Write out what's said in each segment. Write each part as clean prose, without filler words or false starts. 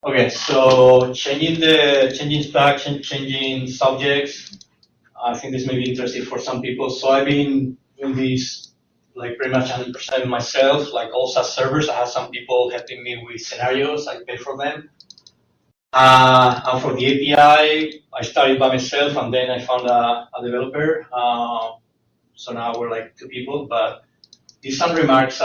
Okay, so changing stack, changing subjects. I think this may be interesting for some people. So I've been doing this like pretty much 100% myself. Like all SadServers, I have some people helping me with scenarios. I pay for them. And for the API, I started by myself, and then I found a developer. So now we're like two people. But these some remarks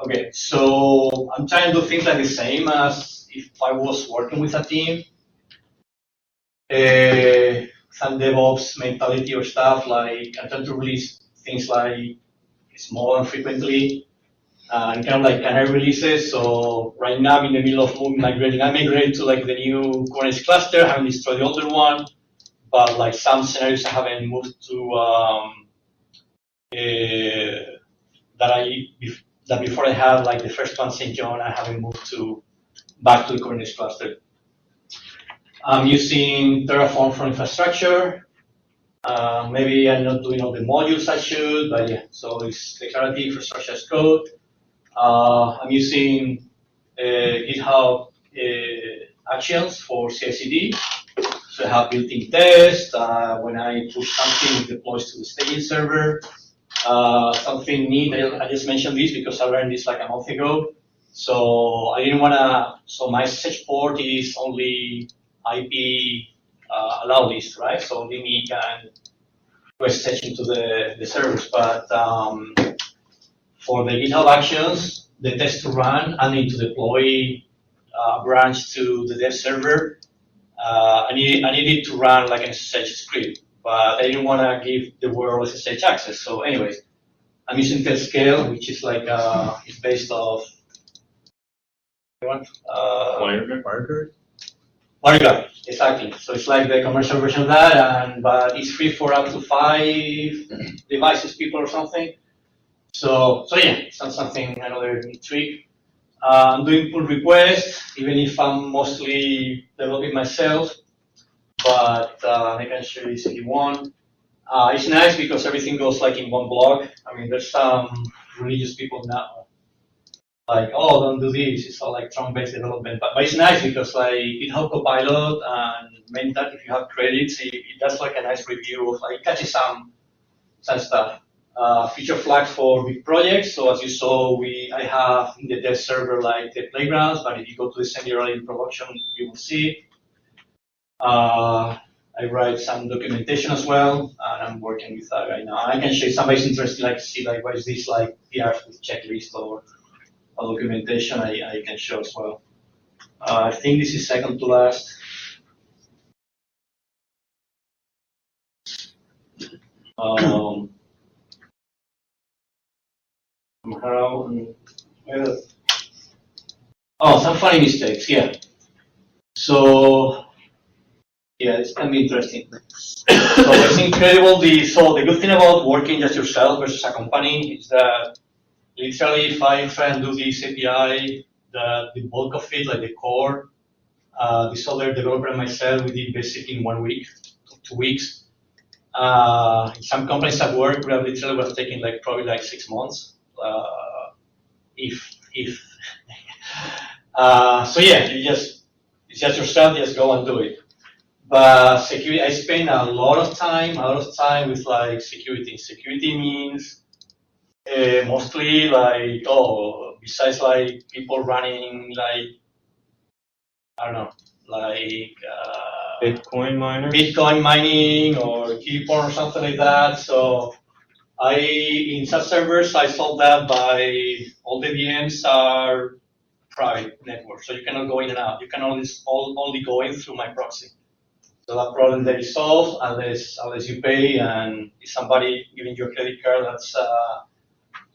okay, so I'm trying to do things like the same as if I was working with a team. Some DevOps mentality or stuff, like I tend to release things like small and frequently, and kind of like canary releases. So right now I'm in the middle of migrating. I migrated to like the new Kubernetes cluster, haven't destroyed the older one, but like some scenarios I haven't moved to that before I had like the first one St. John, I haven't moved to back to the Kubernetes cluster. I'm using Terraform for infrastructure. Maybe I'm not doing all the modules I should, but yeah, so it's declarative infrastructure as code. I'm using GitHub Actions for CI/CD. So I have built-in tests. When I push something, it deploys to the staging server. Something neat, I just mentioned this because I learned this like a month ago. So I didn't want to, so my SSH port is only IP allow list, right? So only me can SSH into the servers. But for the GitHub Actions, the test to run, I need to deploy a branch to the dev server. I needed to run like an SSH script, but I didn't want to give the world SSH access. So anyways, I'm using Scale, which is like, it's based off, WireGuard, exactly. So it's like the commercial version of that, but it's free for up to 5 devices, people or something. So yeah, it's not something, another neat trick. I'm doing pull requests, even if I'm mostly developing myself, but I can show you this if you want. It's nice because everything goes like in one blog. I mean, there's some religious people now, like, oh, don't do this. It's all like Trump-based development, but it's nice because like GitHub Copilot and Mentat, if you have credits, it does like a nice review of like, it catches some stuff. Feature flags for big projects. So as you saw, I have in the dev server like the playgrounds, but if you go to the semi-early in production, you will see. I write some documentation as well, and I'm working with that right now. I can show you somebody's interested, like see like what is this like PRs with checklist or a documentation. I can show as well. I think this is second to last. Some funny mistakes, yeah. So, yeah, it's going to be interesting. So it's incredible. So the good thing about working just yourself versus a company is that literally if I try and do this API, the bulk of it, like the core, this other developer and myself, we did basically in 1 week, 2 weeks. In some companies at work, we have literally was taking like probably like 6 months. So yeah, it's just yourself, just go and do it. But security, I spend a lot of time with like security. Security means mostly like, besides like people running like, I don't know, like Bitcoin mining or keyporn or something like that. So in SadServers, I solved that by all the VMs are private network, so you cannot go in and out. You can only go in through my proxy. So that problem there is solved unless you pay, and if somebody giving you a credit card, that's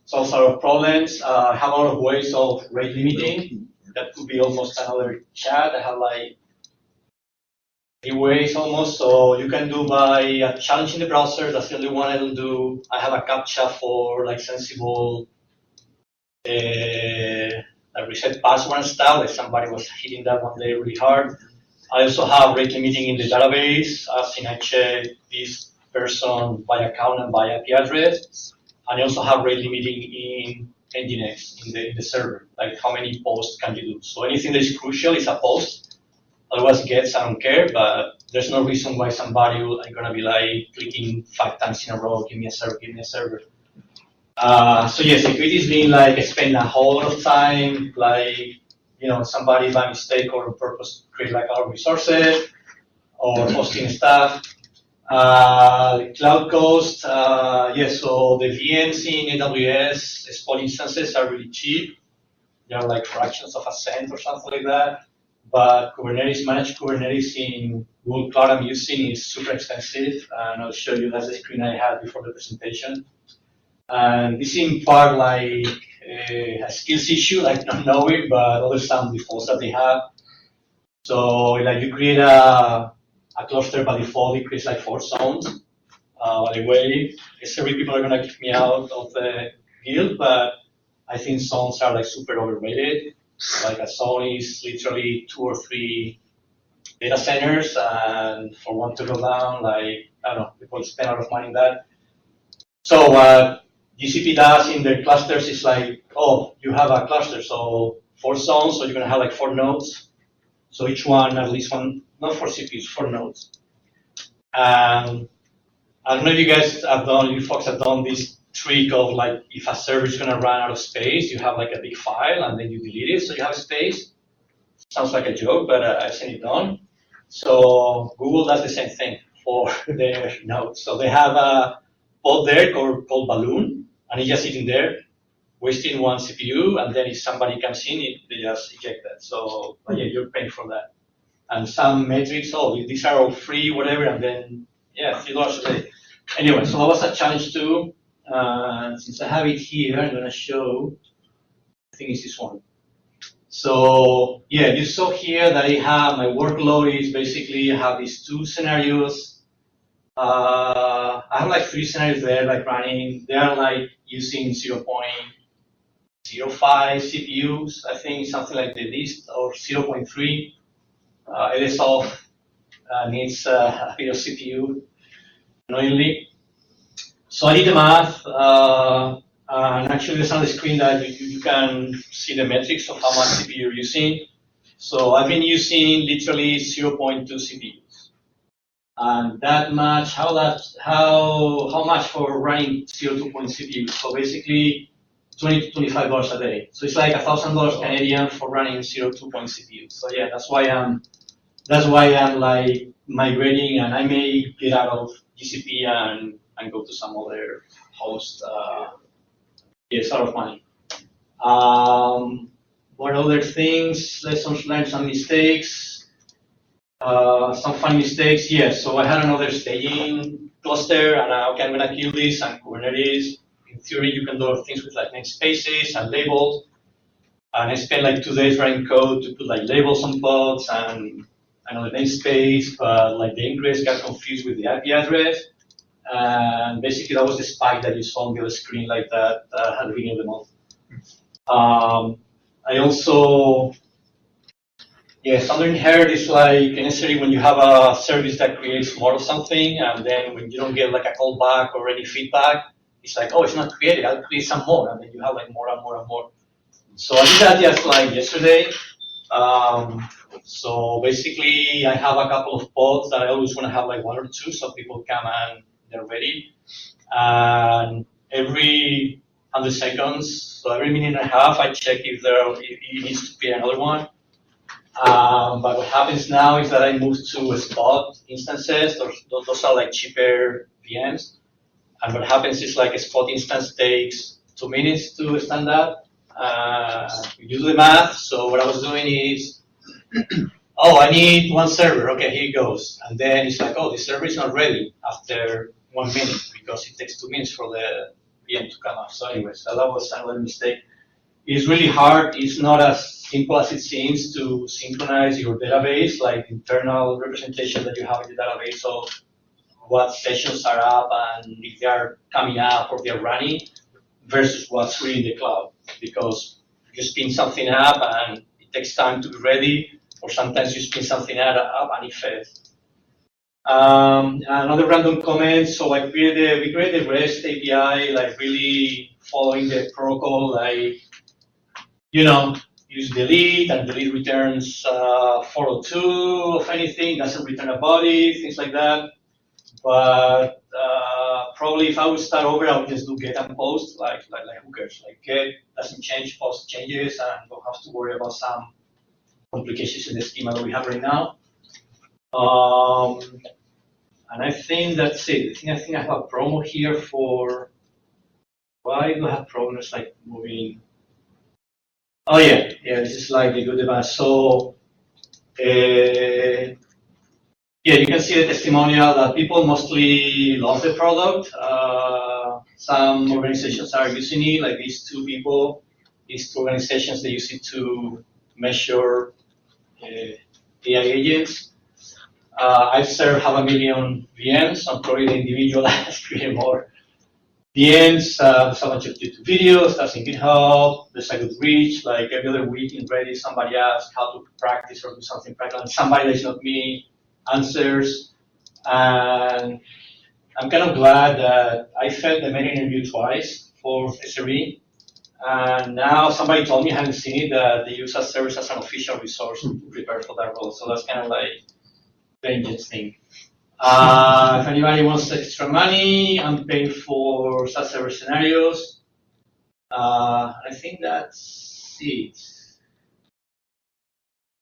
solves a lot of problems. I have a lot of ways of rate limiting. That could be almost another chat. I have like 3 ways almost. So you can do by a challenge in the browser. That's the only one I don't do. I have a captcha for like sensible reset password and stuff. Like somebody was hitting that one day really hard. I also have rate limiting in the database, as in I check this person by account and by IP address. And I also have rate limiting in Nginx in the server, like how many posts can you do. So anything that is crucial is a post. Otherwise, gets, I don't care, but there's no reason why somebody will gonna be like clicking 5 times in a row, give me a server, give me a server. So yeah, security is being like spend a whole lot of time, like, somebody by mistake or on purpose create like our resources or hosting stuff. Cloud cost, so the VMs in AWS spot instances are really cheap. They are like fractions of a cent or something like that. But Kubernetes, managed Kubernetes in Google Cloud I'm using is super expensive. And I'll show you, that's the screen I had before the presentation. And this is in part like a skills issue, like not knowing, but other some defaults that they have. So like you create a cluster by default, it creates like 4 zones. By the way, several people are gonna kick me out of the guild, but I think zones are like super overrated. Like a zone is literally 2 or 3 data centers, and for one to go down, like, I don't know, people spend a lot of money in that. So what GCP does in their clusters is like, oh, you have a cluster, so 4 zones, so you're gonna have like 4 nodes. So each one, at least one, not 4 CPUs, 4 nodes. I don't know if you guys have done, you folks have done this trick of like, if a server is gonna run out of space, you have like a big file and then you delete it so you have space. Sounds like a joke, but I've seen it done. So Google does the same thing for their nodes. So they have a pod there called Balloon, and it's just sitting there, wasting 1 CPU, and then if somebody comes in, they just eject that. So yeah, you're paying for that. And some metrics, oh, these are all free, whatever, and then, yeah, $3 a day. Anyway, so that was a challenge too. Since I have it here, I'm gonna show, I think it's this one. So yeah, you saw here that I have, my workload is basically, I have these 2 scenarios. I have like 3 scenarios there, like running. They are like using 0.05 CPUs, I think something like the least, or 0.3. LSOF needs a bit of CPU, annoyingly. So I did the math, and actually there's on the screen that you can see the metrics of how much CPU you're using. So I've been using literally 0.2 CPUs. And that much, how much for running 0.2 CPUs? So basically $20 to $25 a day. So it's like $1,000 Canadian for running 0.2 CPUs. So yeah, that's why I'm like migrating, and I may get out of GCP and go to some other host. It's a lot of money. What other things? Lessons learned, some mistakes, some funny mistakes. Yeah, so I had another staging cluster, and okay, I'm gonna kill this, and Kubernetes. In theory, you can do things with like namespaces and labels. And I spent like 2 days writing code to put like labels on pods and another namespace, but like the ingress got confused with the IP address. And basically that was the spike that you saw on the other screen, like that at the beginning of the month. I also, standard inherit is like necessary when you have a service that creates more of something, and then when you don't get like a callback or any feedback, it's like, oh, it's not created, I'll create some more, and then you have like more and more and more. So I did that just like yesterday. So basically, I have a couple of pods that I always want to have like 1 or 2, so people come and they're ready. And every 100 seconds, so every minute and a half, I check if it needs to create another one. But what happens now is that I move to spot instances. Those are like cheaper VMs. And what happens is like a spot instance takes 2 minutes to stand up. You do the math. So what I was doing is, oh, I need 1 server. Okay, here it goes. And then it's like, oh, the server is not ready after 1 minute because it takes 2 minutes for the VM to come up. So anyways, that was another mistake. It's really hard. It's not as simple as it seems to synchronize your database, like internal representation that you have in the database of what sessions are up and if they are coming up or they're running versus what's really in the cloud. Because you spin something up and it takes time to be ready, or sometimes you spin something up and it fails. Another random comment. So we created REST API like really following the protocol, like, you know, use delete, and delete returns 402 of anything, doesn't return a body, things like that. But probably if I would start over, I would just do get and post, like who cares? Like get doesn't change, post changes, and don't have to worry about some complications in the schema that we have right now. And I think that's it. I think I have a promo here for, why do I have promos like moving? Oh yeah, this is like the good advice. So, yeah, you can see the testimonial that people mostly love the product. Some organizations are using it, like these two people, these two organizations, they use it to measure AI agents. I've served 500,000 VMs. I'm probably the individual that has created more VMs. There's a bunch of YouTube videos. That's in GitHub. There's a good reach. Like every other week in Reddit, somebody asks how to practice or do something practical, and somebody that's not me answers. And I'm kind of glad that I failed the meta interview twice for SRE. And now somebody told me, I haven't seen it, that they use SadServers as an official resource to prepare for that role. So that's kind of like the interesting. If anybody wants extra money, I'm paying for SadServer scenarios. I think that's it.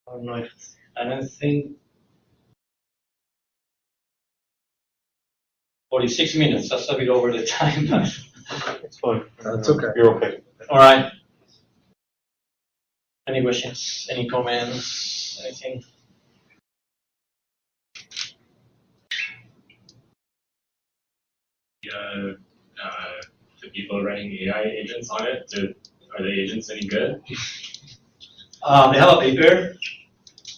I don't know if, I don't think 46 minutes, that's a bit over the time. It's fine. That's okay. You're okay. All right. Any questions? Any comments? Anything? The people running AI agents on it, are the agents any good? They have a paper.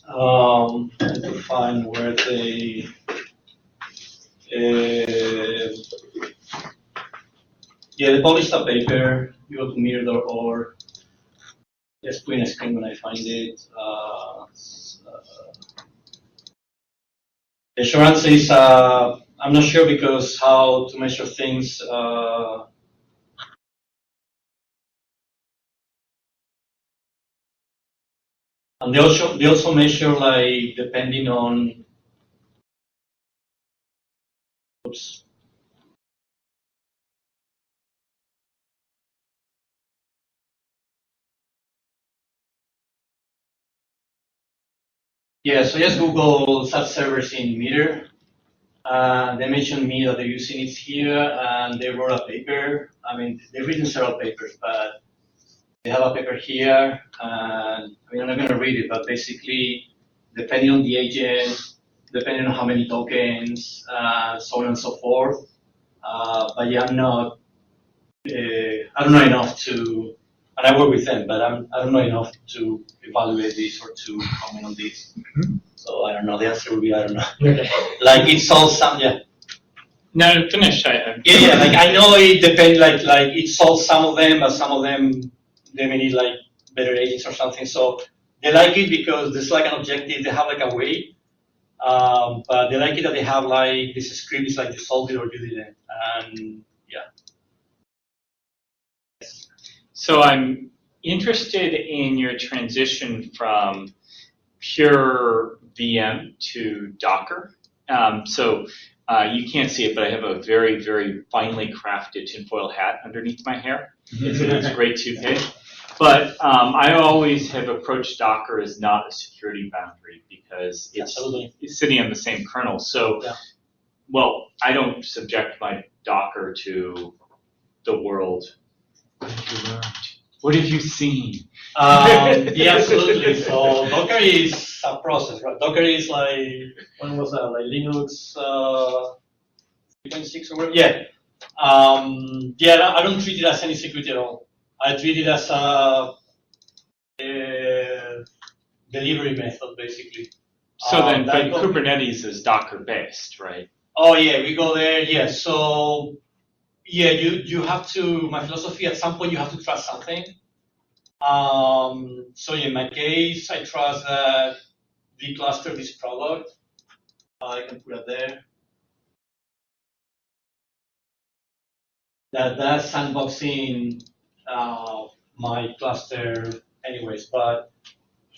I have to find where they. Yeah, they published a paper. You go to mirror.org. Just put in a screen when I find it. The short answer is I'm not sure, because how to measure things. And they also measure, like, depending on. Oops. Yeah, so just Google SadServers in Meter. They mentioned me that they're using it here, and they wrote a paper. I mean, they've written several papers, but they have a paper here. And I mean, I'm not going to read it, but basically, depending on the agent, depending on how many tokens, so on and so forth. But yeah, I'm not. I don't know enough to, and I work with them, but I don't know enough to evaluate this or to comment on this. Mm-hmm. So I don't know. The answer would be I don't know. Like it solves some, yeah. No, finish. Yeah. Like I know it depends. Like it solves some of them, but some of them they may need like better agents or something. So they like it because there's like an objective. They have like a way, but they like it that they have like this script is like you solved it or you didn't, and yeah. So I'm interested in your transition from pure VM to Docker. You can't see it, but I have a very, very finely crafted tinfoil hat underneath my hair. It's a great toupee. But I always have approached Docker as not a security boundary because it's sitting on the same kernel. So, well, I don't subject my Docker to the world. What have you seen? Yeah, absolutely. So Docker is a process, right? Docker is like, when was that? Like Linux 3.6 or whatever? Yeah. I don't treat it as any security at all. I treat it as a delivery method, basically. So then, but Kubernetes is Docker based, right? Oh yeah, we go there. Yeah. So yeah, you have to. My philosophy, at some point, you have to trust something. So in my case, I trust that we cluster this product. I can put it there. that's sandboxing my cluster anyways. But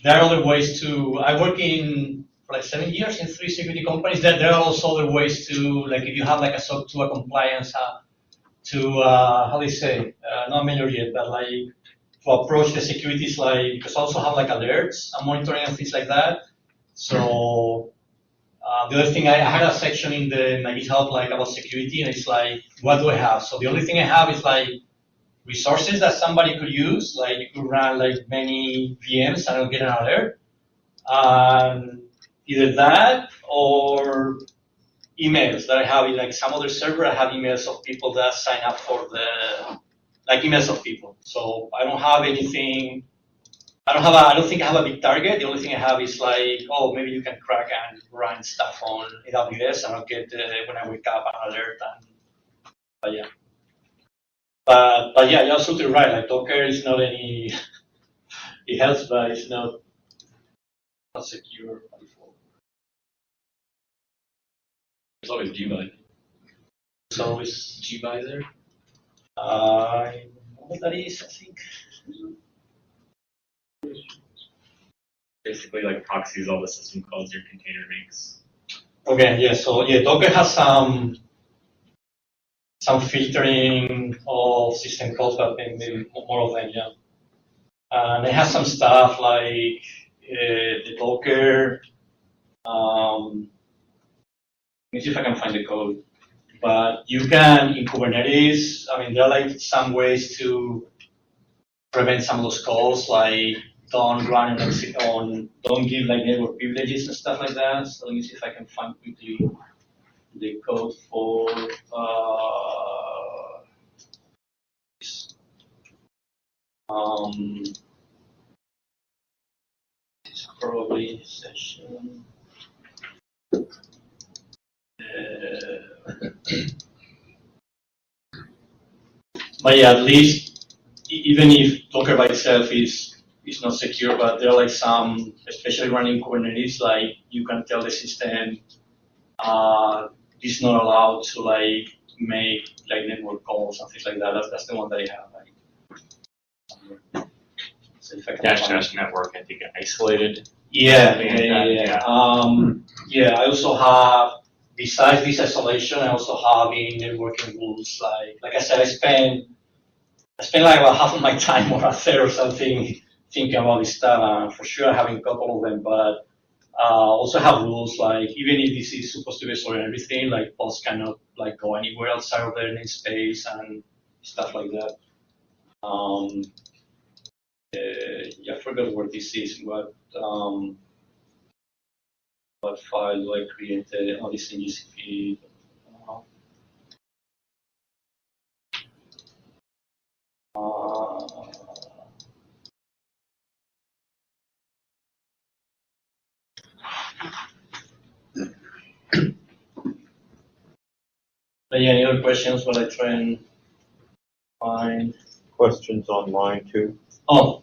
there are other ways to. I work for like 7 years in 3 security companies. There are also other ways to, like if you have like a SOC 2 compliance to how do you say, not measure yet, but like to approach the securities, like because I also have like alerts and monitoring and things like that. So the other thing, I had a section in my GitHub like about security, and it's like, what do I have? So the only thing I have is like resources that somebody could use, like you could run like many VMs and I'll get an alert. Either that or emails that I have in like some other server. I have emails of people that sign up for like emails of people. So I don't have anything. I don't think I have a big target. The only thing I have is like, oh, maybe you can crack and run stuff on AWS, and I'll get when I wake up an alert. But yeah. But yeah, you're absolutely right. Like Docker is not any. It helps, but it's not secure by default. There's always gvisor. There's always gvisor. I don't know what that is. I think. Basically, like proxies all the system calls your container makes. Okay. Yeah. So yeah, Docker has some filtering of system calls, but maybe more of them. Yeah. And it has some stuff like the Docker. Let me see if I can find the code. But you can, in Kubernetes, I mean, there are like some ways to prevent some of those calls, like don't run don't give like network privileges and stuff like that. So let me see if I can find quickly the code for it's probably session. But yeah, at least even if Docker by itself is not secure, but there are like some, especially running Kubernetes, like you can tell the system it's not allowed to like make like network calls and things like that. That's the one that I have. So if I can Dash network, I think isolated. Yeah. Yeah. I also have, besides this isolation, I also have in networking rules. Like I said, I spend like about half of my time or a third or something thinking about this stuff. For sure, having a couple of them, but also have rules like even if this is supposed to be stored and everything, like pods cannot like go anywhere outside of their namespace and stuff like that. Yeah, I forgot where this is. What file do I create? Oh, this in GCP. Any other questions while I try and find questions online too? Oh.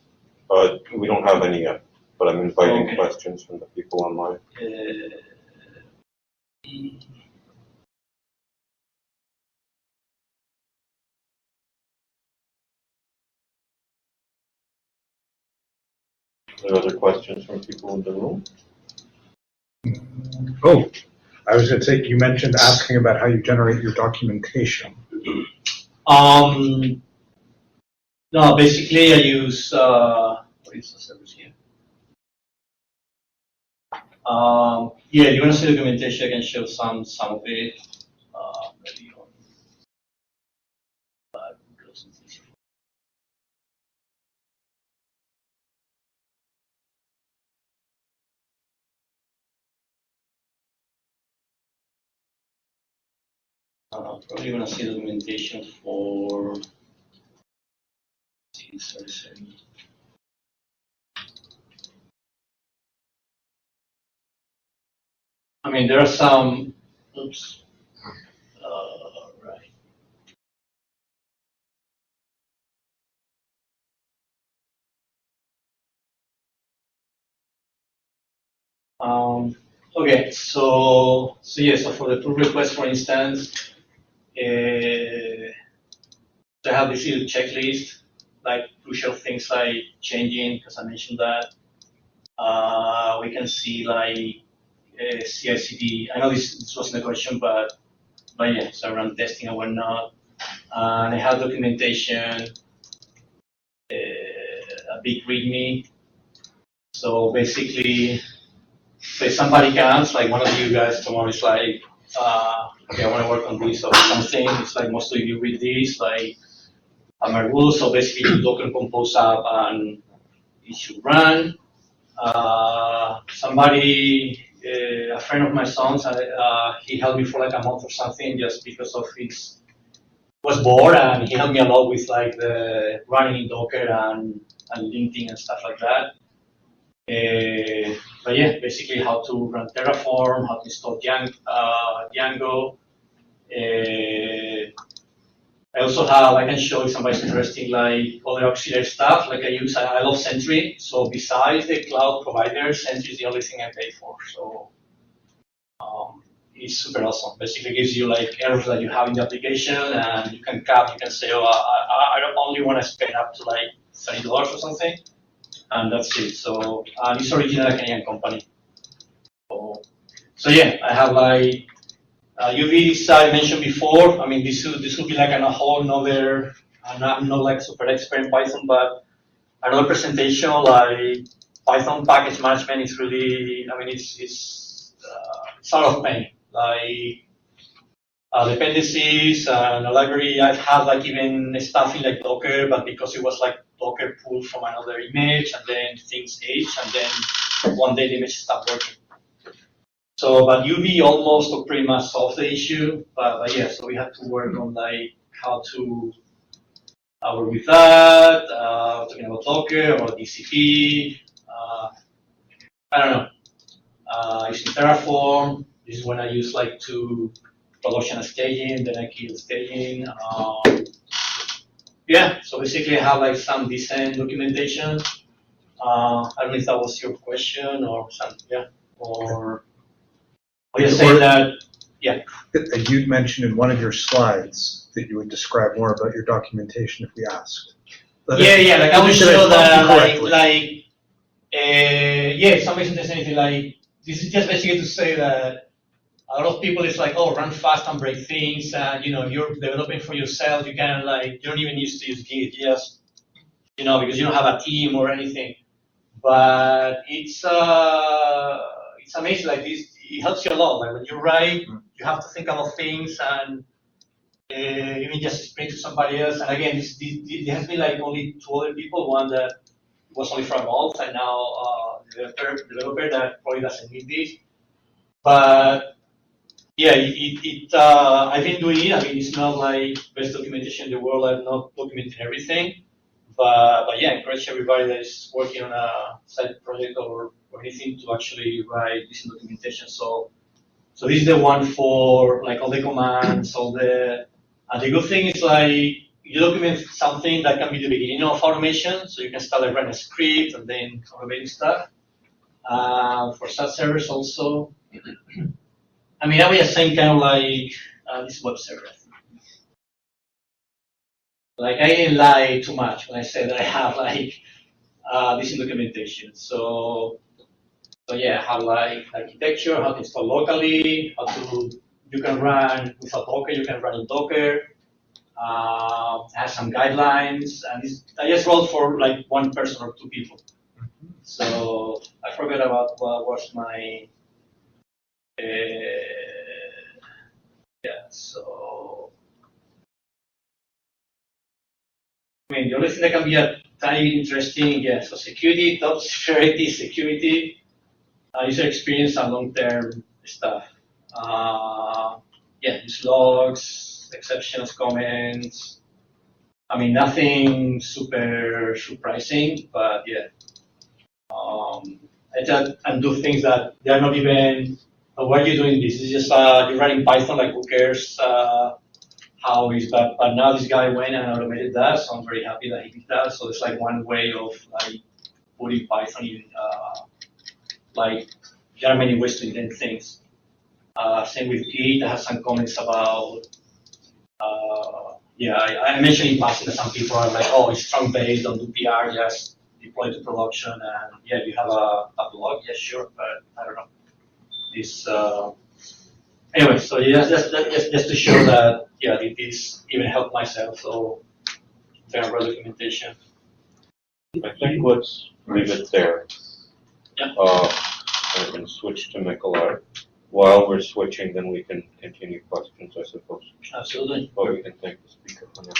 We don't have any yet, but I'm inviting Okay. questions from the people online. Are there other questions from people in the room? Oh, I was going to say, you mentioned asking about how you generate your documentation. No, basically I use, what is the service here? Yeah, you want to see documentation, I can show some of it. Maybe on, probably going to see documentation for, sorry. I mean, there are some, oops, right. Okay, so for the pull request, for instance, So I have this little checklist, like crucial things like changing, because I mentioned that. We can see like CI/CD. I know this wasn't a question, but yeah, so around testing and whatnot. And I have documentation, a big README. So basically, if somebody comes, like one of you guys tomorrow is like, okay, I want to work on this or something. It's like most of you read this, like, my rules. So basically, you Docker compose up and it should run. A friend of my son's, he helped me for like a month or something just because of his was bored, and he helped me a lot with like the running in Docker and linting and stuff like that. But yeah, basically how to run Terraform, how to install Django. I also have, I can show if somebody's interested, like other auxiliary stuff. Like I love Sentry. So besides the cloud provider, Sentry is the only thing I pay for. So it's super awesome. Basically gives you like errors that you have in the application, and you can say, oh, I don't only want to spend up to like $30 or something, and that's it. So it's originally a Canadian company. So yeah, I have like UV I mentioned before. I mean, this will be like a whole nother. I'm not like super expert in Python, but another presentation like Python package management is really. I mean, it's a lot of pain. Like dependencies and a library. I've had like even stuff in like Docker, but because it was like Docker pulled from another image, and then things age, and then one day the image stopped working. So, but UV almost or pretty much solved the issue, but yeah, so we had to work on like how to work with that, talking about Docker or DCP, I don't know, using Terraform. This is when I use like to production staging, then I kill staging. Yeah, so basically I have like some decent documentation. I don't know if that was your question or something, yeah, or you say that, yeah. You'd mentioned in one of your slides that you would describe more about your documentation if we asked. Yeah, like I would show that, yeah, if somebody says anything like, this is just basically to say that a lot of people is like, oh, run fast and break things, and you're developing for yourself. You can you don't even use to use Git, just because you don't have a team or anything. But it's amazing. Like this, it helps you a lot. Like when you write, you have to think about things and even just explain to somebody else. And again, there has been like only 2 other people. One that was only for a month, and now the developer that probably doesn't need this. But yeah, I've been doing it. I mean, it's not like best documentation in the world. I'm not documenting everything. But yeah, encourage everybody that is working on a side project or anything to actually write this documentation. So this is the one for like all the commands, and the good thing is like you document something that can be the beginning of automation, so you can start like running a script and then automating stuff. For SadServers also, I mean, that was the same kind of like this web server. Like I didn't lie too much when I said that I have like this in documentation. So yeah, how like architecture, how to install locally, you can run without Docker, you can run in Docker. Has some guidelines, and I just wrote for like 1 person or 2 people. So I forgot about what was my yeah. So I mean, the only thing that can be a tiny interesting, yeah. So security, top security, user experience, and long-term stuff. Yeah, use logs, exceptions, comments. I mean, nothing super surprising, but yeah. I just and do things that they are not even. Why are you doing this? It's just you're writing Python. Like, who cares how is that? But now this guy went and automated that, so I'm very happy that he did that. So it's like one way of like putting Python in. Like there are many ways to invent things. Same with Git. I have some comments about Yeah, I mentioned in passing that some people are like, oh, it's strong based, don't do PR, just deploy to production, and yeah, you have a blog, yeah, sure, but I don't know. This, anyway, so yeah, just to show that, yeah, this even helped myself, so there are documentation. I think let's leave it there. Yeah. I can switch to Nikolai. While we're switching, then we can continue questions, I suppose. Absolutely. But we can thank the speaker for now.